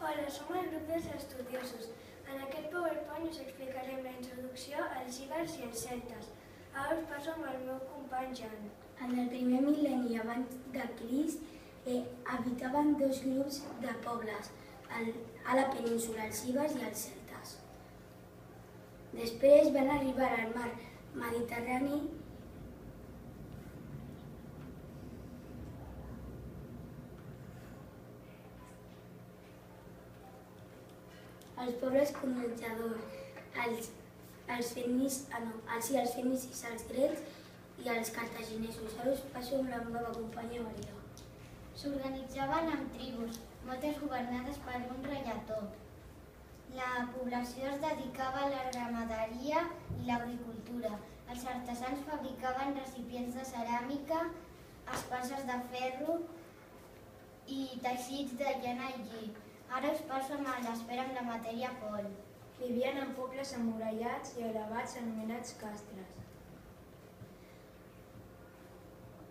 Hola, som el grup dels estudiosos. En aquest PowerPoint us explicarem la introducció als ibers i els celtes. Ara us passo amb el meu company Jan. En el primer mil·lenni abans de Crist habitaven dos grups de pobles a la península, els ibers i els celtes. Després van arribar al mar Mediterrani els pobles colonitzadors, els fenicis, els grecs i els cartaginesos. Ara us passo amb la meva companya Maria. S'organitzaven en tribus, moltes governades per un rellator. La població es dedicava a la ramaderia i l'agricultura. Els artesans fabricaven recipients de ceràmica, espases de ferro i teixits de llana i lli. Ara us passo a l'esfera amb la matèria Pol. Vivien en pobles emmurallats i elevats anomenats castres.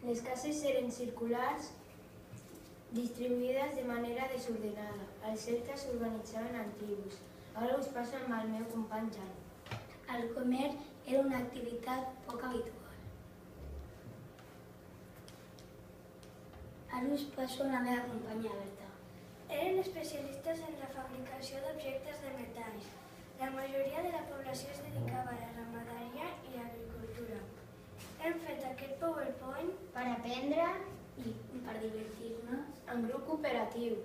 Les cases eren circulars, distribuïdes de manera desordenada. Els celtes s'organitzaven en tribus. Ara us passo amb el meu company Jan. El comerç era una activitat poc habitual. Ara us passo amb la meva companya Berta. Eren especialistes en la fabricació d'objectes de metalls. La majoria de la població es dedicava a la ramaderia i l'agricultura. Hem fet aquest PowerPoint Per aprendre I per divertir-nos. en grup cooperatiu.